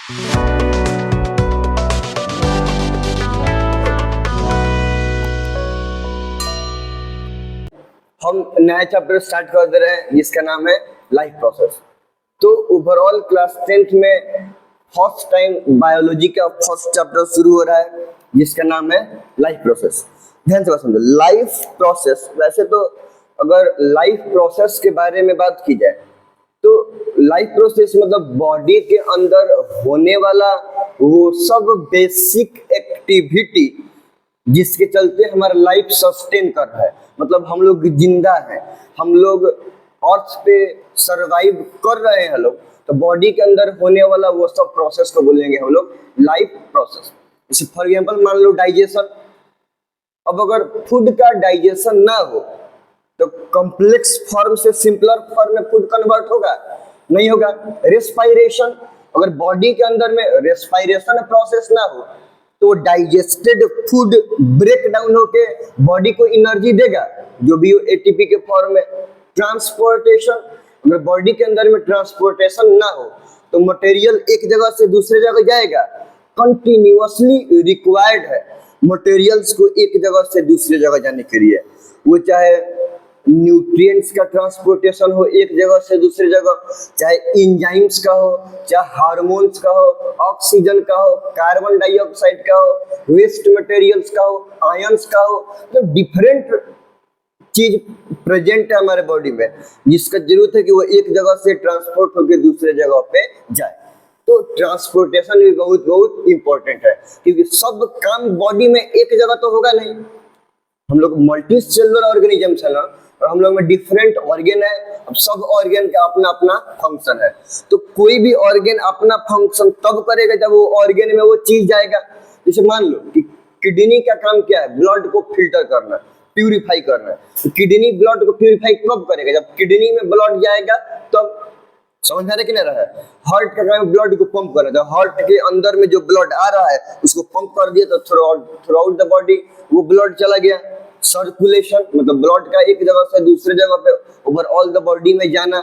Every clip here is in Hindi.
हम नया चैप्टर स्टार्ट कर दे रहे हैं जिसका नाम है लाइफ प्रोसेस। तो ओवरऑल क्लास 10th में फर्स्ट टाइम बायोलॉजी का फर्स्ट चैप्टर शुरू हो रहा है जिसका नाम है लाइफ प्रोसेस। ध्यान से समझो, लाइफ प्रोसेस। वैसे तो अगर लाइफ प्रोसेस के बारे में बात की जाए तो लाइफ प्रोसेस मतलब बॉडी के अंदर होने वाला वो सब बेसिक एक्टिविटी जिसके चलते हमारा लाइफ सस्टेन कर रहा है। मतलब हम लोग जिंदा हैं, हम लोग अर्थ पे सरवाइव कर रहे हैं लोग, तो बॉडी के अंदर होने वाला वो सब प्रोसेस को बोलेंगे हम लोग लाइफ प्रोसेस। जैसे फॉर एग्जांपल मान लो डाइजेशन। अब अगर फूड का डाइजेशन ना हो तो कॉम्प्लेक्स फॉर्म से सिंपलर फॉर्म में फूड कन्वर्ट होगा? नहीं होगा। रेस्पायरेशन, अगर बॉडी के अंदर में रेस्पायरेशन प्रोसेस ना हो तो डाइजेस्टेड फूड ब्रेक डाउन होके बॉडी को एनर्जी देगा, जो भी एटीपी के फॉर्म में। ट्रांसपोर्टेशन, अगर बॉडी के अंदर में ट्रांसपोर्टेशन ना हो तो मटेरियल एक जगह से दूसरे जगह जाएगा। कंटिन्यूअसली रिक्वायर्ड है मटेरियल्स को एक जगह से दूसरे जगह जाने के लिए, वो चाहे न्यूट्रिएंट्स का ट्रांसपोर्टेशन हो एक जगह से दूसरी जगह, चाहे एंजाइम्स का हो, चाहे हार्मोन्स का हो, ऑक्सीजन का हो, कार्बन डाइऑक्साइड का हो, वेस्ट मटेरियल्स का हो, आयंस का हो। तो डिफरेंट चीज प्रेजेंट है हमारे बॉडी में जिसका जरूरत है कि वो एक जगह से ट्रांसपोर्ट होकर दूसरे जगह पे जाए। तो ट्रांसपोर्टेशन भी बहुत बहुत इंपॉर्टेंट है, क्योंकि सब काम बॉडी में एक जगह तो होगा नहीं। हम लोग मल्टी सेलुलर ऑर्गेनिजम्स है ना, और हम लोग में डिफरेंट ऑर्गेन है। अब सब ऑर्गेन का अपना अपना फंक्शन है, तो कोई भी ऑर्गेन अपना फंक्शन तब करेगा जब वो ऑर्गेन में वो चीज जाएगा। जैसे मान लो कि किडनी का काम क्या है? ब्लड को फिल्टर करना, प्यूरिफाई करना। तो किडनी ब्लड को प्यूरिफाई कब करेगा? जब किडनी में ब्लड जाएगा तब। समझ में आ रहा है कि नहीं रहा है? हार्ट का काम ब्लड को पंप करना, जब हार्ट के अंदर में जो ब्लड आ रहा है उसको पंप कर दिया तो थ्रू आउट द बॉडी वो ब्लड चला गया। सर्कुलेशन मतलब ब्लड का एक जगह से दूसरे जगह पे ओवरऑल द बॉडी में जाना।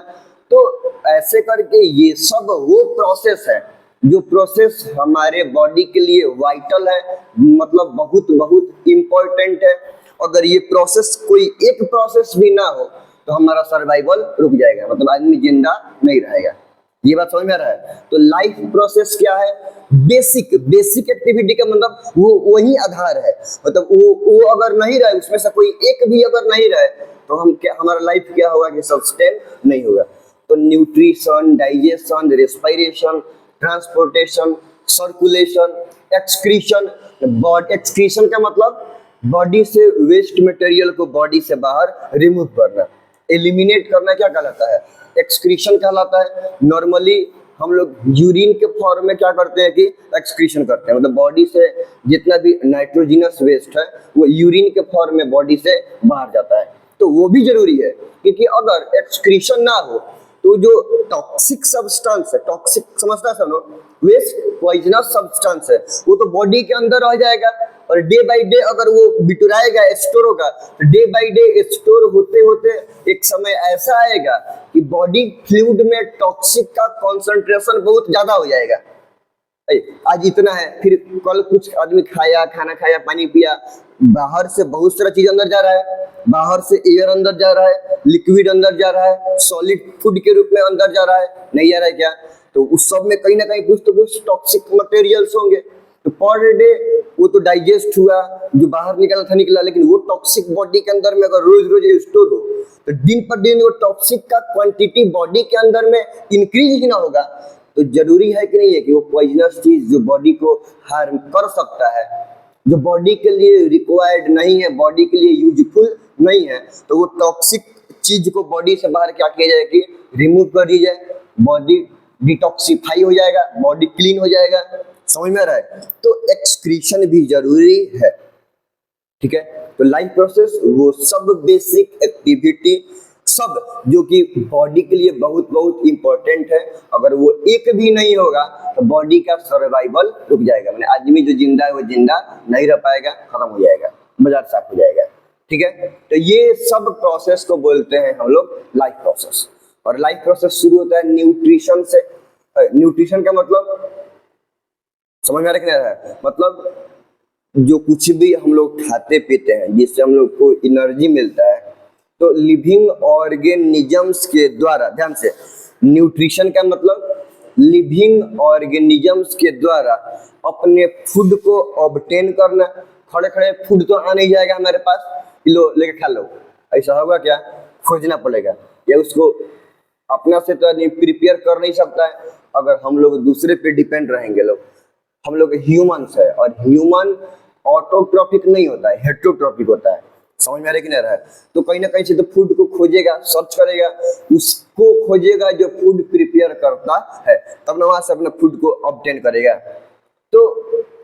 तो ऐसे करके ये सब वो प्रोसेस है जो प्रोसेस हमारे बॉडी के लिए वाइटल है, मतलब बहुत बहुत इम्पोर्टेंट है। अगर ये प्रोसेस कोई एक प्रोसेस भी ना हो तो हमारा सर्वाइवल रुक जाएगा, मतलब आदमी जिंदा नहीं रहेगा। ये बात समझ में आ रहा है? तो लाइफ प्रोसेस क्या है? बेसिक एक्टिविटी का मतलब वो वही आधार है। मतलब वो अगर नहीं रहे, उसमें से कोई एक भी अगर नहीं रहे तो हम क्या, हमारा लाइफ क्या होगा कि सस्टेन नहीं होगा। तो nutrition, digestion, respiration, transportation, circulation, excretion. Excretion का मतलब बॉडी से वेस्ट मटेरियल को बॉडी से बाहर रिमूव करना, एलिमिनेट करना क्या कहलाता है? एक्सक्रीशन कहलाता है। नॉर्मली हम लोग यूरिन के फॉर्म में क्या करते हैं कि एक्सक्रीशन करते हैं, मतलब बॉडी से जितना भी नाइट्रोजिनस वेस्ट है वो यूरिन के फॉर्म में बॉडी से बाहर जाता है। तो वो भी जरूरी है, क्योंकि अगर एक्सक्रीशन ना हो तो जो टॉक्सिक सब्सटेंस है, टॉक्सिक समझता है सब लोग, वेस्ट पॉइजनस सब्सटेंस है, वो तो बॉडी के अंदर रह जाएगा और डे बाय डे अगर वो बिटुराएगा, स्टोर होगा, तो डे बाय डे स्टोर होते होते एक समय ऐसा आएगा कि बॉडी फ्लूइड में टॉक्सिक का कंसंट्रेशन बहुत ज्यादा हो जाएगा। आज इतना है, फिर कल कुछ आदमी खाया, खाना खाया, पानी पिया, बाहर से बहुत सारा चीज अंदर जा रहा है, बाहर से एयर अंदर जा रहा है, लिक्विड अंदर जा रहा है, सॉलिड फूड के रूप में अंदर जा रहा है, नहीं जा रहा है क्या? तो उस सब में कहीं ना कहीं कुछ तो कुछ टॉक्सिक मटेरियल्स होंगे। तो पर डे वो तो डाइजेस्ट हुआ, जो बाहर निकला था निकला, लेकिन वो टॉक्सिक बॉडी के अंदर में अगर रोज रोज स्टोर हो तो दिन पर दिन वो टॉक्सिक का क्वांटिटी बॉडी के अंदर में इंक्रीज ही ना होगा। तो जरूरी है कि नहीं है कि वो पॉइजनस चीज जो बॉडी को हार्म कर सकता है, जो बॉडी के लिए रिक्वायर्ड नहीं है, बॉडी के लिए यूजफुल नहीं है, तो वो टॉक्सिक चीज को बॉडी से बाहर क्या किया जाए कि रिमूव कर दी जाए, बॉडी डिटॉक्सिफाई हो जाएगा, बॉडी क्लीन हो जाएगा। समझ में आ रहा है? तो एक्सक्रीशन भी जरूरी है, ठीक है? तो लाइफ प्रोसेस वो सब बेसिक एक्टिविटी सब जो कि बॉडी के लिए बहुत बहुत इंपॉर्टेंट है, अगर वो एक भी नहीं होगा तो बॉडी का सर्वाइवल रुक जाएगा, मैंने आदमी जो जिंदा है वो जिंदा नहीं रह पाएगा, खत्म हो जाएगा, बाजार साफ हो जाएगा, ठीक है? तो ये सब प्रोसेस को बोलते हैं हम लोग लाइफ प्रोसेस। और लाइफ प्रोसेस शुरू होता है न्यूट्रिशन से। न्यूट्रिशन का मतलब समझ में आ रहा है कि नहीं आ रहा है? मतलब जो कुछ भी हम लोग खाते पीते हैं जिससे हम लोग को एनर्जी मिलता है, तो लिविंग ऑर्गेनिजम्स के द्वारा, ध्यान से, न्यूट्रिशन का मतलब लिविंग ऑर्गेनिजम्स के द्वारा अपने फूड को ऑब्टेन करना। खड़े खड़े फूड तो आ नहीं जाएगा हमारे पास, लो लेके खा लो, ऐसा होगा क्या? खोजना पड़ेगा, या उसको अपना से तो नहीं प्रिपेयर कर नहीं सकता है। अगर हम लोग दूसरे पे डिपेंड रहेंगे, लोग हम लोग ह्यूमंस है, और ह्यूमन ऑटोट्रॉपिक नहीं होता है, हेट्रोट्रॉपिक होता है। समझ में आ रहा है कि नहीं आ रहा है? तो कहीं ना कहीं से तो फूड को खोजेगा, सर्च करेगा, उसको खोजेगा जो फूड प्रिपेयर करता है, तब ना वहां से अपना फूड को ऑब्टेन करेगा। तो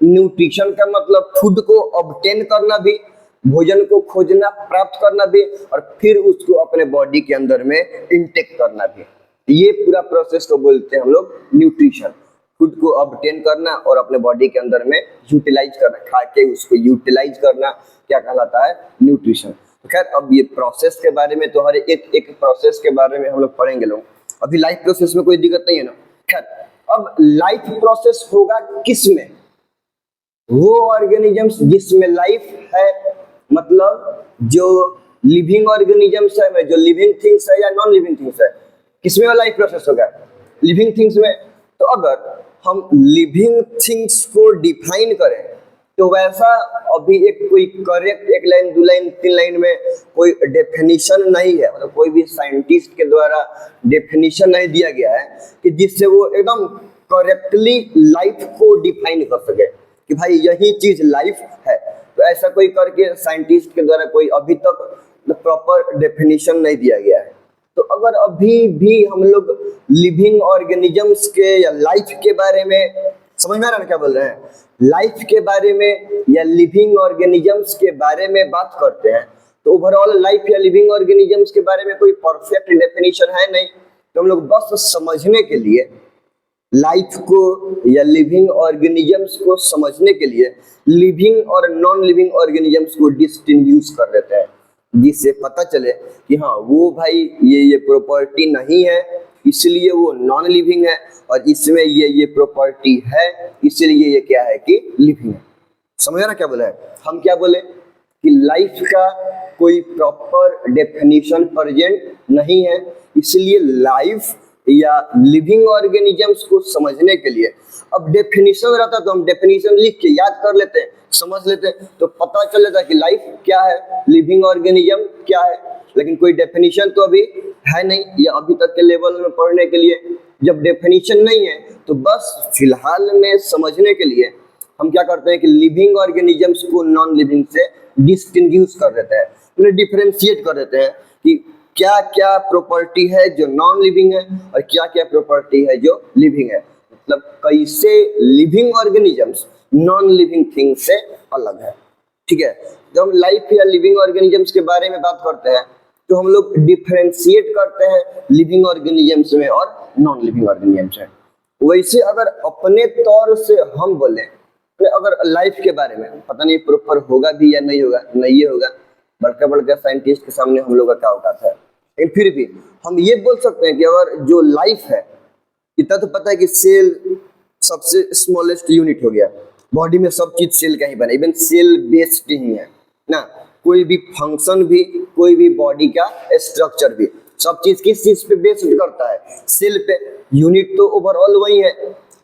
न्यूट्रिशन का मतलब फूड को ऑब्टेन करना भी, भोजन को खोजना, प्राप्त करना भी, और फिर उसको अपने बॉडी के अंदर में इंटेक करना भी। ये पूरा प्रोसेस को बोलते हैं हम लोग न्यूट्रिशन। फूड को ऑब्टेन करना और अपने बॉडी के अंदर में यूटिलाइज करना, खा के उसको यूटिलाइज करना, क्या कहलाता है? न्यूट्रिशन। तो खैर, अब ये प्रोसेस के बारे में तो हर एक एक प्रोसेस के बारे में हम लोग पढ़ेंगे लोग। अभी लाइफ प्रोसेस में कोई दिक्कत नहीं है ना। खैर, अब लाइफ प्रोसेस होगा किस में? वो ऑर्गेनिजम्स जिसमें लाइफ है, मतलब जो लिविंग ऑर्गेनिजम्स है, जो लिविंग थिंग्स है या नॉन लिविंग थिंग्स है, किसमें वो लाइफ प्रोसेस होगा? लिविंग थिंग्स में। तो अगर हम लिविंग थिंग्स को डिफाइन करें तो वैसा अभी एक कोई करेक्ट एक लाइन, दो लाइन, तीन लाइन में कोई डेफिनेशन नहीं है, मतलब कोई भी साइंटिस्ट के द्वारा डेफिनेशन नहीं दिया गया है कि जिससे वो एकदम करेक्टली लाइफ को डिफाइन कर सके कि भाई यही चीज लाइफ है। तो ऐसा कोई करके साइंटिस्ट के द्वारा कोई अभी तक प्रॉपर डेफिनेशन नहीं दिया गया है। तो अगर अभी भी हम लोग लिविंग ऑर्गेनिजम्स के या लाइफ के बारे में, समझ में आ रहा है क्या बोल रहे हैं? लाइफ के बारे में या लिविंग ऑर्गेनिजम्स के बारे में बात करते हैं, तो ओवरऑल लाइफ या लिविंग ऑर्गेनिजम्स के बारे में कोई परफेक्ट डेफिनेशन है नहीं। तो हम लोग बस समझने के लिए लाइफ को या लिविंग ऑर्गेनिजम्स को समझने के लिए लिविंग और नॉन लिविंग ऑर्गेनिजम्स को डिस्टिंग्विश कर देते हैं, जिससे पता चले कि हाँ वो भाई ये प्रॉपर्टी नहीं है इसलिए वो नॉन लिविंग है, और इसमें ये प्रॉपर्टी है इसलिए ये क्या है कि लिविंग है। समझ रहा क्या बोला है? हम क्या बोले कि लाइफ का कोई प्रॉपर डेफिनेशन प्रेजेंट नहीं है, इसलिए लाइफ या लिविंग ऑर्गेनिजम्स को समझने के लिए अब डेफिनेशन रहता तो हम डेफिनेशन लिख के याद कर लेते हैं, समझ लेते हैं, तो पता चल जाता कि लाइफ क्या है, लिविंग ऑर्गेनिज्म क्या है। लेकिन कोई डेफिनेशन तो अभी है नहीं, या अभी तक के लेवल में पढ़ने के लिए जब डेफिनेशन नहीं है तो बस फिलहाल में समझने के लिए हम क्या करते हैं कि लिविंग ऑर्गेनिजम्स को नॉन लिविंग से डिस्टिंग्विश कर देते हैं, उन्हें डिफरेंशिएट कर देते हैं कि क्या क्या प्रॉपर्टी है जो नॉन लिविंग है और क्या क्या प्रॉपर्टी है जो लिविंग है। मतलब कैसे living organisms non living thing से अलग है। ठीक है, जब हम लाइफ या लिविंग ऑर्गेनिजम्स के बारे में बात करते हैं तो हम लोग डिफरेंशिएट करते हैं लिविंग ऑर्गेनिजम्स में और नॉन लिविंग ऑर्गेनिजम्स में। वैसे अगर अपने तौर से हम बोले, अगर लाइफ के बारे में पता नहीं प्रॉपर होगा भी या नहीं होगा, नहीं होगा, बड़का बड़का साइंटिस्ट के सामने हम लोग का क्या औकात है, लेकिन फिर भी हम ये बोल सकते हैं कि अगर जो लाइफ है, इतना तो पता है कि सेल सबसे स्मॉलेस्ट यूनिट हो गया, बॉडी में सब चीज सेल का ही बना, इवन सेल बेस्ड ही है ना, कोई भी फंक्शन भी, कोई भी बॉडी का स्ट्रक्चर भी, सब चीज किस चीज पे बेस्ड करता है? सेल पे। यूनिट तो ओवरऑल वही है।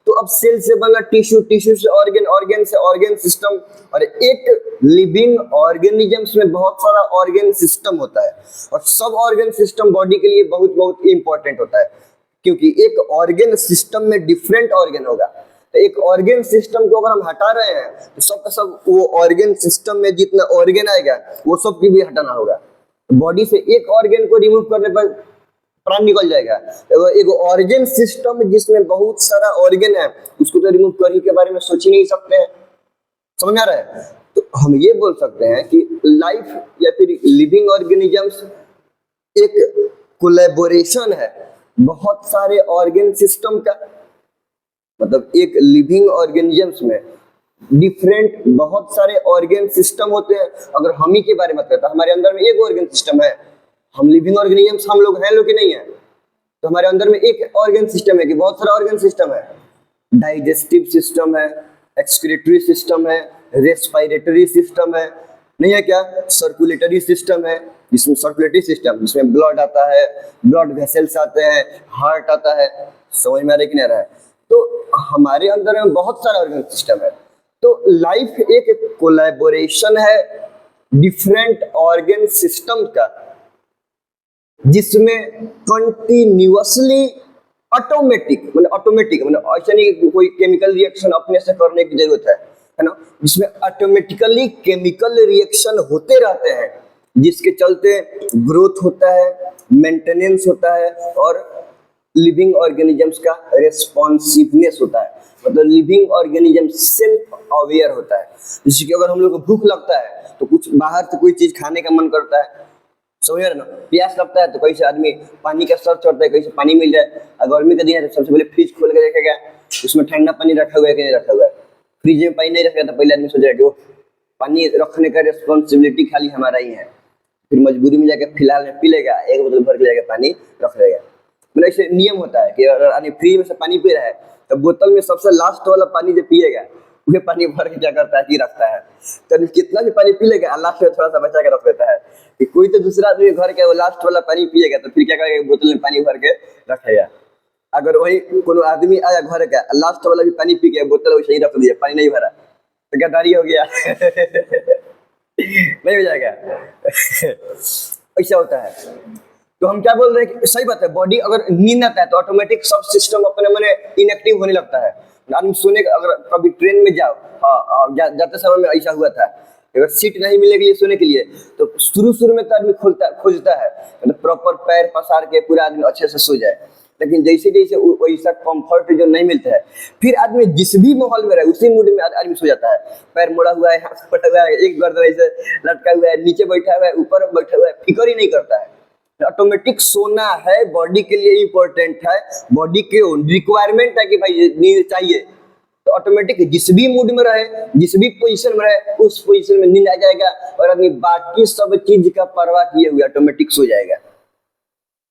तो अब सेल से बना टिश्यू, टिश्यू से ऑर्गन, ऑर्गन से ऑर्गन सिस्टम, और एक लिविंग ऑर्गेनिजम्स में बहुत सारा ऑर्गन सिस्टम होता है, और सब ऑर्गन सिस्टम बॉडी के लिए बहुत बहुत इंपॉर्टेंट होता है, क्योंकि एक ऑर्गन सिस्टम में डिफरेंट ऑर्गन होगा। तो एक ऑर्गन सिस्टम को अगर हम हटा रहे हैं तो सब का सब वो ऑर्गन सिस्टम में जितना ऑर्गन आएगा वो सब की भी हटाना होगा। बॉडी से एक ऑर्गन को रिमूव करने पर प्राण निकल जाएगा। एक ऑर्गन सिस्टम जिसमें बहुत सारा ऑर्गन है उसको तो रिमूव करने के बारे में सोच ही नहीं सकते हैं। समझ में आ रहा है? तो हम ये बोल सकते हैं कि लाइफ या फिर लिविंग ऑर्गेनिजम्स एक कोलैबोरेशन है बहुत सारे ऑर्गन सिस्टम का। मतलब एक लिविंग ऑर्गेनिजम्स में डिफरेंट बहुत सारे ऑर्गन सिस्टम होते हैं। अगर हम ही के बारे में करते हैं, हमारे अंदर में एक ऑर्गन सिस्टम है, हम लिविंग ऑर्गेनिजम्स हम लोग हैं, लोग कि नहीं है, तो हमारे अंदर में एक ऑर्गन सिस्टम है कि बहुत सारा ऑर्गन सिस्टम है। डाइजेस्टिव सिस्टम है, एक्सक्रीटरी सिस्टम है, रेस्पिरेटरी सिस्टम है, नहीं है क्या, सर्कुलेटरी सिस्टम है, जिसमें सर्कुलेटरी सिस्टम जिसमें ब्लड आता है, ब्लड वेसल्स आते हैं, हार्ट आता है, समझ में आ रहा है कि नहीं आ रहा है। तो हमारे अंदर में बहुत सारा ऑर्गन सिस्टम है। तो लाइफ एक कोलैबोरेशन है डिफरेंट ऑर्गन सिस्टम का, जिसमें कंटिन्यूअसली ऑटोमेटिक मतलब ऐसा नहीं कि कोई केमिकल रिएक्शन अपने से करने की जरूरत है ना, जिसमें ऑटोमेटिकली केमिकल रिएक्शन होते रहते हैं, जिसके चलते ग्रोथ होता है, मेंटेनेंस होता है और लिविंग ऑर्गेनिजम्स का रेस्पॉन्सिवनेस होता है। मतलब लिविंग ऑर्गेनिज्म सेल्फ अवेयर होता है। जैसे कि अगर हम लोग को भूख लगता है तो कुछ बाहर से कोई चीज खाने का मन करता है, समझ रहे ना, प्यास लगता है तो कहीं से आदमी पानी का सर्च करता है, कहीं से पानी मिल जाए। और गर्मी का दिन है तो सबसे पहले फ्रिज खोल के देखेगा उसमें ठंडा पानी रखा हुआ है कि नहीं रखा हुआ है। फ्रिज में पानी नहीं रखेगा तो पहले आदमी सोच रहा है कि वो पानी रखने का रिस्पॉन्सिबिलिटी खाली हमारा ही है, फिर मजबूरी में जाकर फिलहाल में पी लेगा, एक बोतल भर के जाकर पानी रख लेगा। मतलब ऐसे नियम होता है कि अगर आदमी फ्रिज में से पानी पी रहा है तो बोतल में सबसे लास्ट वाला पानी जो पिएगा वह पानी भर के क्या करता है कि रखता है। तो कितना भी पानी पी लेगा लास्ट में थोड़ा सा बचा के रख देता है कि कोई तो दूसरा आदमी घर के वो लास्ट वाला पानी पिएगा तो फिर क्या करेगा, बोतल में पानी भर के रखेगा। अगर वही कोनो आदमी आया घर का लास्ट वाला भी पानी पी के बोतल वैसे ही रख दिया, पानी नहीं भरा तो गद्दारी हो गया नहीं हो जाएगा ऐसा होता है। तो हम क्या बोल रहे हैं कि सही बात है, बॉडी अगर नींद आता है तो ऑटोमेटिक सब सिस्टम अपने मने इनएक्टिव होने लगता है। आदमी सोने का, अगर कभी ट्रेन में जाओ जाते समय में ऐसा हुआ था, अगर सीट नहीं मिलेगी सोने के लिए तो शुरू में तो आदमी खोजता है मतलब प्रॉपर पैर पसार के पूरा आदमी अच्छे से सो जाए, लेकिन जैसे जैसे वैसा कंफर्ट जो नहीं मिलता है फिर आदमी जिस भी माहौल में रहे उसी मूड में आदमी सो जाता है। पैर मोड़ा हुआ है, हाथ पटा हुआ है, एक गर्दन ऐसे लटका हुआ है, नीचे बैठा हुआ है, ऊपर बैठा हुआ है, फिक्र ही नहीं करता है। ऑटोमेटिक सोना है, बॉडी के लिए इम्पोर्टेंट है, बॉडी के रिक्वायरमेंट है कि भाई नींद चाहिए। तो ऑटोमेटिक जिस भी मूड में रहे, जिस भी पोजीशन में रहे उस पोजीशन में नींद आ जाएगा और आदमी बाकी सब चीज का परवाह किए हुए ऑटोमेटिक सो जाएगा,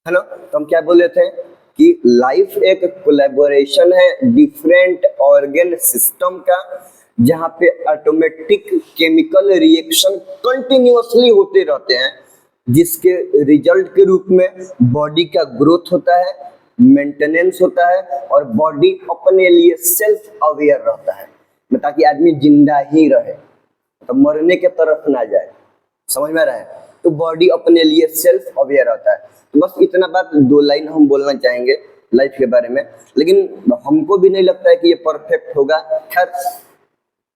है ना। तो हम क्या बोल रहे थे कि लाइफ एक कोलैबोरेशन है डिफरेंट ऑर्गन सिस्टम का, जहां पे ऑटोमेटिक केमिकल रिएक्शन कंटिन्यूअसली होते रहते हैं, जिसके रिजल्ट के रूप में बॉडी का ग्रोथ होता है, मेंटेनेंस होता है और बॉडी अपने लिए सेल्फ अवेयर रहता है, ताकि आदमी जिंदा ही रहे तो मरने के तरफ ना जाए। समझ में आ रहा है। तो बॉडी अपने लिए सेल्फ अवेयर रहता है। तो बस इतना बात, 2 लाइन हम बोलना चाहेंगे लाइफ के बारे में, लेकिन हमको भी नहीं लगता है कि ये परफेक्ट होगा। खैर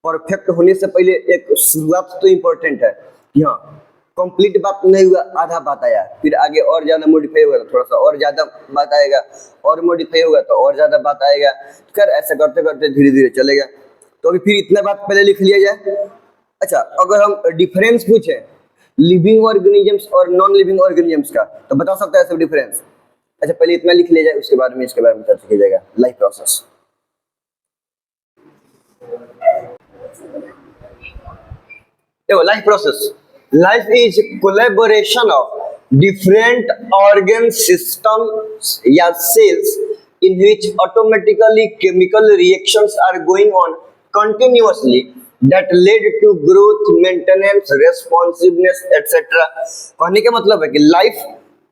परफेक्ट होने से पहले एक शुरुआत तो इम्पोर्टेंट है कि हाँ कंप्लीट बात नहीं हुआ, आधा बात आया, फिर आगे और ज्यादा मॉडिफाई होगा तो थोड़ा सा और ज्यादा बात आएगा, और मॉडिफाई होगा तो और ज्यादा बात आएगा। खैर ऐसा करते करते धीरे धीरे चलेगा। तो अभी फिर इतना बात पहले लिख लिया जाए। अच्छा, अगर हम डिफरेंस पूछे लिविंग ऑर्गेनिजम्स और नॉन लिविंग ऑर्गेनिजम्स का तो बता सकता है सब डिफरेंस। अच्छा पहले इतना लिख लिया जाए, उसके बाद में इसके बारे में चर्चा की जाएगा। लाइफ प्रोसेस, देखो life process, life is collaboration of different organ systems या sales in which automatically chemical reactions are going on continuously that led to growth, maintenance, responsiveness etc. कहने का मतलब है कि लाइफ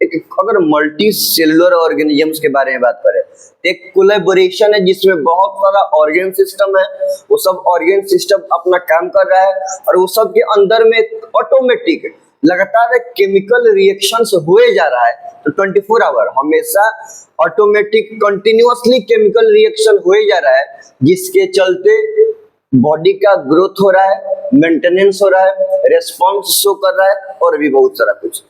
एक, अगर मल्टी सेलुलर ऑर्गेनिजम्स के बारे में बात करें, एक कोलैबोरेशन है जिसमें बहुत सारा ऑर्गन सिस्टम है, वो सब ऑर्गन सिस्टम अपना काम कर रहा है और वो सब के अंदर में ऑटोमेटिक लगातार केमिकल रिएक्शंस हुए जा रहा है। तो 24 आवर हमेशा ऑटोमेटिक कंटिन्यूअसली केमिकल रिएक्शन हुए जा रहा है, जिसके चलते बॉडी का ग्रोथ हो रहा है, मेंटेनेंस हो रहा है, रेस्पॉन्स शो कर रहा है और भी बहुत सारा कुछ।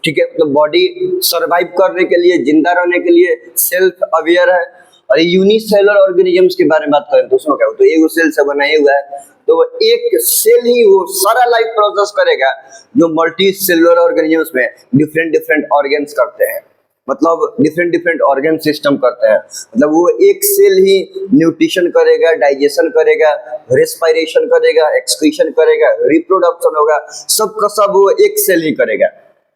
ठीक है, तो बॉडी सरवाइव करने के लिए, जिंदा रहने के लिए सेल्फ अवेयर है। और यूनिसेलुलर ऑर्गेनिजम्स के बारे में बात करें तो उसमें क्या हो, तो एक सेल से बना हुआ है, तो एक सेल ही वो सारा लाइफ प्रोसेस करेगा जो मल्टी सेलुलर ऑर्गेनिजम्स में डिफरेंट डिफरेंट ऑर्गन्स करते हैं, मतलब डिफरेंट डिफरेंट ऑर्गन सिस्टम करते हैं। मतलब वो एक सेल ही न्यूट्रिशन करेगा, डाइजेशन करेगा, रेस्पिरेशन करेगा, एक्सक्रीशन करेगा, रिप्रोडक्शन होगा, सब का सब वो एक सेल ही करेगा।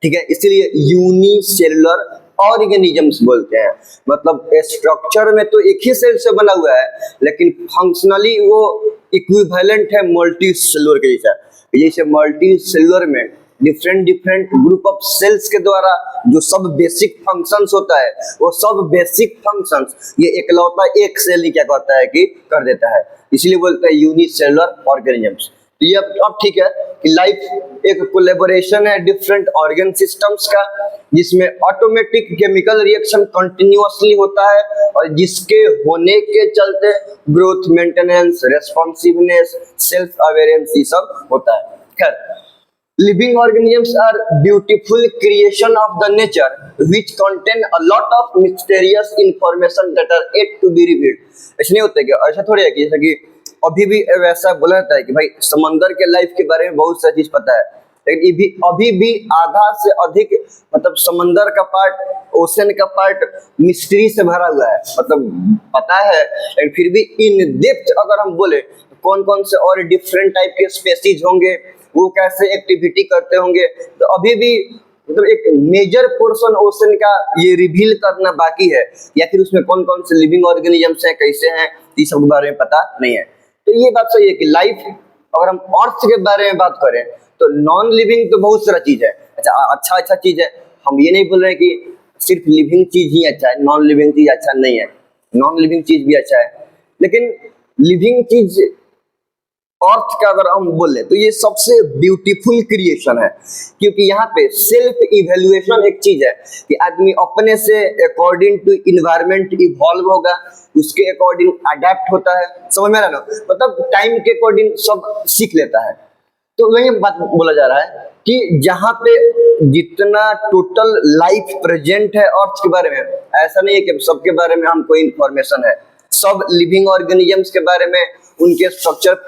ठीक है, इसलिए यूनिसेलुलर ऑर्गेनिजम्स बोलते हैं। मतलब स्ट्रक्चर में तो एक ही सेल से बना हुआ है, लेकिन फंक्शनली वो इक्विवेलेंट है मल्टी सेलुलर के जैसा। जैसे मल्टी सेलुलर में different different group of cells के द्वारा जो सब बेसिक फंक्शंस होता है, वो सब बेसिक फंक्शंस ये इकलौता एक सेल ही क्या करता है कि कर देता है, इसलिए बोलते हैं यूनिसेलुलर ऑर्गेनिजम्स। तो ये अब ठीक है कि लाइफ एक कोलेबोरेशन है डिफरेंट ऑर्गन सिस्टम्स का, जिसमें ऑटोमेटिक केमिकल रिएक्शन कंटिन्यूअसली होता है और जिसके होने के चलते growth, maintenance, responsiveness, self awareness ये सब होता है। खैर, living organisms are beautiful creation of the nature which contain a lot of mysterious information that are yet to be revealed। ऐसा नहीं होता है कि ऐसा थोड़ी है कि जैसे कि अभी भी वैसा बोला जाता है कि भाई समंदर के लाइफ के बारे में बहुत सारी चीज पता है, लेकिन अभी भी आधा से अधिक मतलब समंदर का पार्ट, ओशन का पार्ट मिस्ट्री से भरा हुआ है। मतलब पता है लेकिन फिर भी इन डेप्थ अगर हम बोले कौन कौन से और डिफरेंट टाइप के स्पेसीज होंगे, वो कैसे एक्टिविटी करते होंगे, तो अभी भी मतलब एक मेजर पोर्शन ओशन का ये रिवील करना बाकी है, या फिर उसमें कौन कौन से लिविंग ऑर्गेनिजम्स हैं, कैसे हैं, इस सब के बारे में पता नहीं है। तो ये बात सही है कि लाइफ, अगर हम अर्थ के बारे में बात करें तो नॉन लिविंग तो बहुत सारा चीज है। अच्छा चीज है, हम ये नहीं बोल रहे कि सिर्फ लिविंग चीज ही अच्छा है, नॉन लिविंग चीज अच्छा नहीं है, नॉन लिविंग चीज भी अच्छा है। लेकिन लिविंग चीज अर्थ का अगर हम बोले तो ये सबसे ब्यूटीफुल क्रिएशन है, क्योंकि यहाँ पे सेल्फ इवेल्युएशन एक चीज है कि आदमी अपने से अकॉर्डिंग टू इन्वायरमेंट इवॉल्व होगा, उसके अकॉर्डिंग अडेप्ट होता है, समझ में आ रहा ना, मतलब टाइम के अकॉर्डिंग सब सीख लेता है। तो वही बात बोला जा रहा है कि जहाँ पे जितना टोटल लाइफ प्रेजेंट है अर्थ के बारे में, ऐसा नहीं है कि सबके बारे में हमको इंफॉर्मेशन है। सब लिविंग ऑर्गेनिजम्स के बारे में, उनके स्ट्रक्चर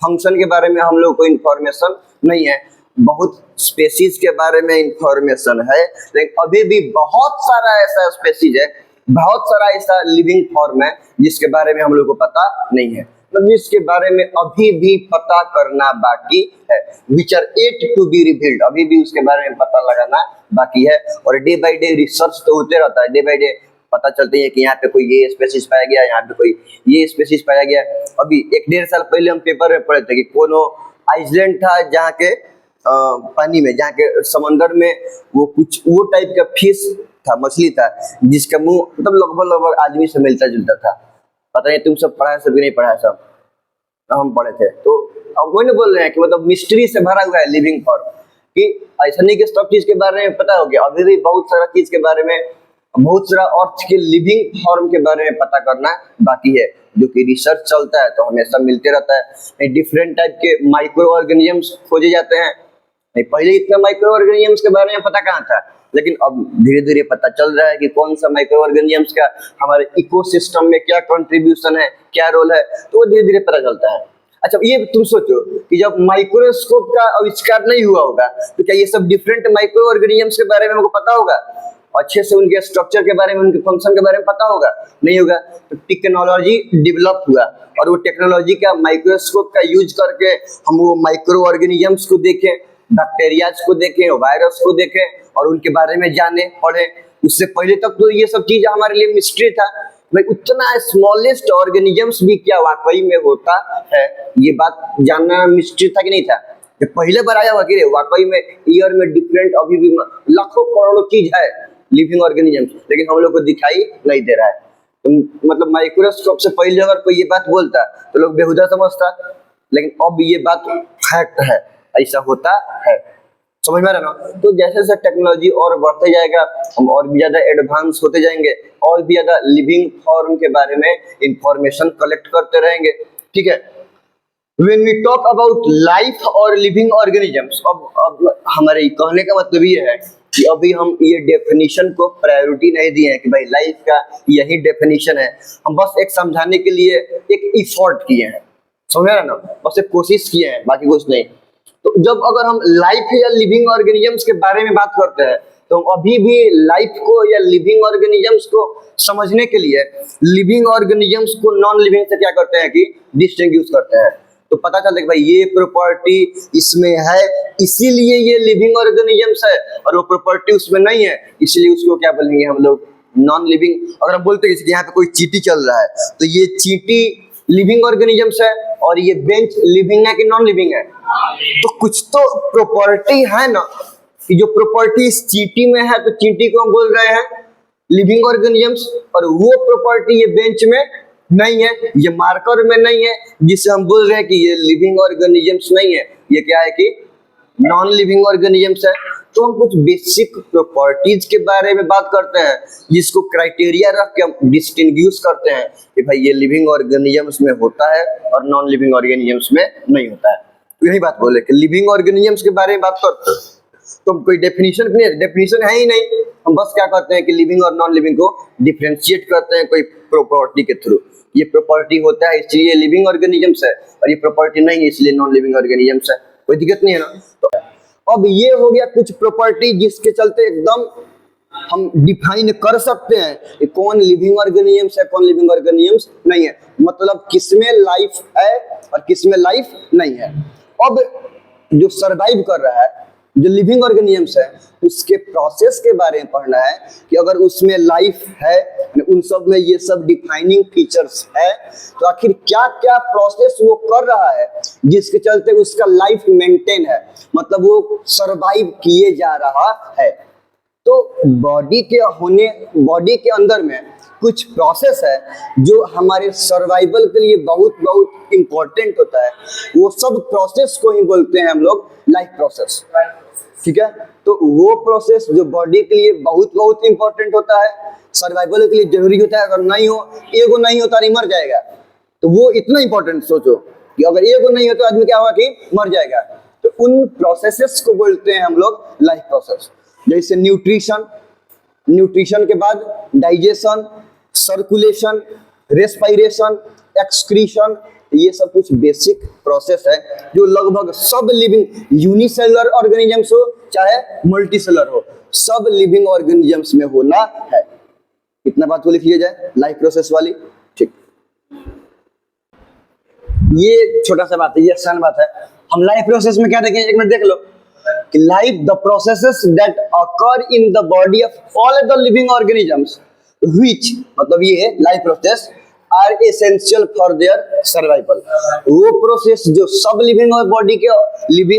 फंक्शन के बारे में हम लोग को इंफॉर्मेशन नहीं है। बहुत स्पेसीज के बारे में इंफॉर्मेशन है, लेकिन अभी भी बहुत सारा ऐसा स्पेसीज है, बहुत सारा ऐसा लिविंग फॉर्म है जिसके बारे में हम लोग को पता नहीं है, मतलब जिसके बारे में अभी भी पता करना बाकी है, which are yet to be revealed. अभी भी उसके बारे में पता लगाना बाकी है, और डे बाय डे रिसर्च तो होते रहता है, डे बाय डे पता चलते हैं कि यहाँ पे कोई ये स्पेसीज पाया गया, यहाँ पे कोई ये स्पेसीज पाया गया। अभी 1-1.5 साल पहले हम पेपर में पढ़े थे कि कोनो आइसलैंड था जहाँ के पानी में, जहाँ के समंदर में वो कुछ वो टाइप का फिश था, मछली था, जिसका मुंह मतलब लगभग आदमी से मिलता जुलता था। पता नहीं तुम सब पढ़ा है, सब नहीं पढ़ा है, सब हम पढ़े थे। तो अब वही ना बोल रहे हैं कि मतलब मिस्ट्री से भरा हुआ है लिविंग फॉर्म, कि ऐसा नहीं कि सब चीज के बारे में पता हो गया, अभी भी बहुत सारा चीज के बारे में, बहुत सारा अर्थ के लिविंग फॉर्म के बारे में पता करना बाकी है, जो कि रिसर्च चलता है तो हमेशा मिलते रहता है। डिफरेंट टाइप के माइक्रो ऑर्गेनिजम्स खोजे जाते हैं। नहीं, पहले इतना माइक्रो ऑर्गेनिजम्स के बारे में पता कहाँ था, लेकिन अब धीरे धीरे पता चल रहा है कि कौन सा माइक्रो ऑर्गेनिजम्स का हमारे इकोसिस्टम में क्या कंट्रीब्यूशन है, क्या रोल है, तो वो धीरे धीरे पता चलता है। अच्छा, ये तुम सोचो कि जब माइक्रोस्कोप का आविष्कार नहीं हुआ होगा तो क्या ये सब डिफरेंट माइक्रो ऑर्गेनिजम्स के बारे में हमको पता होगा, अच्छे से उनके स्ट्रक्चर के बारे में, उनके फंक्शन के बारे में पता होगा? नहीं होगा। तो टेक्नोलॉजी डेवलप हुआ और वो टेक्नोलॉजी का माइक्रोस्कोप का यूज करके हम वो माइक्रो ऑर्गेनिजम्स को देखें, बैक्टीरियाज को देखें, वायरस को देखें और उनके बारे में जाने पढ़े। उससे पहले तक तो ये सब चीज हमारे लिए मिस्ट्री था, भाई उतना स्मॉलेस्ट ऑर्गेनिजम्स भी क्या वाकई में होता है, ये बात जानना मिस्ट्री था कि नहीं था? जब पहले बार आया हुआ कि वाकई में ईयर में डिफरेंट अभी भी लाखों करोड़ों चीज है लिविंग ऑर्गेनिजम्स, लेकिन हम लोग को दिखाई नहीं दे रहा है। तो मतलब माइक्रोस्कोप से पहले अगर कोई ये बात बोलता तो लोग बेहुदा समझता, लेकिन अब ये बात फैक्ट है, ऐसा होता है, समझ में आ रहा ना? तो जैसे जैसे टेक्नोलॉजी और बढ़ते जाएगा, हम और भी ज्यादा एडवांस होते जाएंगे, और भी ज्यादा लिविंग फॉर्म के बारे में इंफॉर्मेशन कलेक्ट करते रहेंगे, ठीक है। When we talk about life और living organisms, अब हमारे कहने का मतलब ये है कि अभी हम ये डेफिनेशन को प्रायोरिटी नहीं दिए हैं कि भाई लाइफ का यही डेफिनेशन है, हम बस एक समझाने के लिए एक इफोर्ट किए हैं, समझ रहे ना, बस एक कोशिश किए हैं, बाकी कुछ नहीं। तो जब अगर हम लाइफ या लिविंग ऑर्गेनिजम्स के बारे में बात करते हैं तो अभी भी लाइफ को या लिविंग ऑर्गेनिजम्स को समझने के लिए लिविंग ऑर्गेनिजम्स को नॉन लिविंग से क्या करते हैं कि डिस्टिंग्विश करते हैं। तो पता चलता है कि भाई ये प्रॉपर्टी इसमें है इसीलिए ये लिविंग ऑर्गेनिजम्स है, और वो प्रॉपर्टी उसमें नहीं है इसीलिए उसको क्या बोलेंगे हम लोग, नॉन लिविंग। अगर हम बोलते हैं कि यहाँ पे कोई चींटी चल रहा है तो ये चींटी लिविंग ऑर्गेनिजम्स है, और ये बेंच लिविंग है कि नॉन लिविंग है? तो कुछ तो प्रॉपर्टी है ना, कि जो प्रॉपर्टी इस चींटी में है, तो चींटी को हम बोल रहे हैं लिविंग ऑर्गेनिजम्स, और वो प्रॉपर्टी ये बेंच में नहीं है, ये मार्कर में नहीं है, जिसे हम बोल रहे हैं कि ये लिविंग ऑर्गेनिजम्स नहीं है, ये क्या है कि नॉन लिविंग ऑर्गेनिजम्स है। तो हम कुछ बेसिक प्रॉपर्टीज के बारे में बात करते हैं, जिसको क्राइटेरिया रख के हम डिस्टिंग्विश करते हैं कि भाई ये लिविंग ऑर्गेनिजम्स में होता है और नॉन लिविंग ऑर्गेनिजम्स में नहीं होता है। तो यही बात बोले कि लिविंग ऑर्गेनिजम्स के बारे में बात करते हैं, तो कोई डेफिनेशन है ही नहीं, हम बस क्या करते हैं कि लिविंग और नॉन लिविंग को डिफरेंशिएट करते हैं कोई प्रॉपर्टी के थ्रू। ये प्रॉपर्टी होता है इसलिए लिविंग ऑर्गेनिजम्स है, और ये प्रॉपर्टी नहीं है इसलिए नॉन लिविंग ऑर्गेनिजम्स है, कोई दिक्कत नहीं है ना। तो अब ये हो गया कुछ प्रॉपर्टी जिसके चलते एकदम हम डिफाइन कर सकते हैं कि कौन लिविंग ऑर्गेनिजम्स है, कौन लिविंग ऑर्गेनिजम्स नहीं है, मतलब किसमें लाइफ है और किसमें लाइफ नहीं है। अब जो सरवाइव कर रहा है, जो लिविंग ऑर्गेनिजम्स है, उसके प्रोसेस के बारे में पढ़ना है कि अगर उसमें लाइफ है, उन सब में ये सब डिफाइनिंग फीचर्स है, तो आखिर क्या क्या प्रोसेस वो कर रहा है जिसके चलते उसका लाइफ मेंटेन है, मतलब वो सरवाइव किए जा रहा है। तो बॉडी के अंदर में कुछ प्रोसेस है जो हमारे सर्वाइवल के लिए बहुत बहुत इंपॉर्टेंट होता है, वो सब प्रोसेस को ही बोलते हैं हम लोग लाइफ प्रोसेस, ठीक है। तो वो प्रोसेस जो बॉडी के लिए बहुत बहुत इंपॉर्टेंट होता है, सर्वाइवल के लिए जरूरी होता है, अगर नहीं हो, एगो नहीं होता नहीं मर जाएगा, तो वो इतना इंपॉर्टेंट सोचो कि अगर एगो नहीं हो तो आदमी क्या होगा कि मर जाएगा। तो उन प्रोसेसेस को बोलते हैं हम लोग लाइफ प्रोसेस। जैसे न्यूट्रिशन के बाद डाइजेशन, सर्कुलेशन, रेस्पिरेशन, एक्सक्रीशन, ये सब कुछ बेसिक प्रोसेस है जो लगभग सब लिविंग यूनिसेलुलर ऑर्गेनिजम्स हो चाहे मल्टीसेलुलर हो, सब लिविंग ऑर्गेनिजम्स में होना है। इतना बात को लिख लिया जाए लाइफ प्रोसेस वाली, ठीक। ये छोटा सा बात है, ये आसान बात है। हम लाइफ प्रोसेस में क्या देखेंगे, एक मिनट देख लो कि life the processes that occur in the body of all the living organisms which, मतलब ये life process are essential for their survival. वो प्रोसेस जो सब लिविंग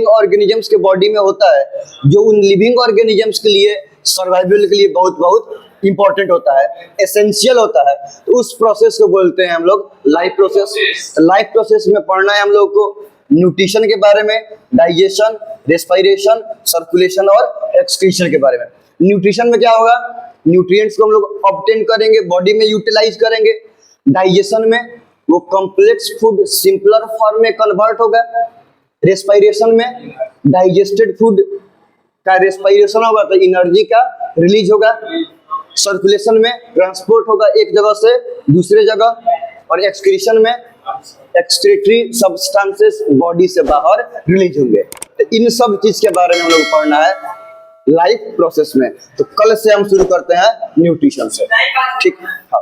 ऑर्गेनिजम्स के बॉडी में होता है, जो उन लिविंग ऑर्गेनिजम्स के लिए सर्वाइवल के लिए बहुत बहुत इंपॉर्टेंट होता है, एसेंशियल होता है, तो उस प्रोसेस को बोलते हैं हम लोग लाइफ प्रोसेस। लाइफ प्रोसेस में पढ़ना है हम लोग को न्यूट्रिशन के बारे में, डाइजेशन, रेस्पिरेशन, सर्कुलेशन और एक्सक्रीशन के बारे में। न्यूट्रिशन में क्या होगा, न्यूट्रिएंट्स को हम लोग ऑब्टेन करेंगे, बॉडी में यूटिलाइज करेंगे। डाइजेशन में वो कॉम्प्लेक्स फूड सिंपलर फॉर्म में कन्वर्ट होगा। रेस्पिरेशन में डाइजेस्टेड फूड का रेस्पिरेशन होगा तो एनर्जी का रिलीज होगा। सर्कुलेशन में ट्रांसपोर्ट होगा एक जगह से दूसरे जगह। और एक्सक्रीशन में एक्सक्रीटरी सब्सटेंसेस बॉडी से बाहर रिलीज होंगे। तो इन सब चीज के बारे में हम लोग पढ़ना है लाइफ प्रोसेस में। तो कल से हम शुरू करते हैं न्यूट्रिशन से, ठीक। हाँ।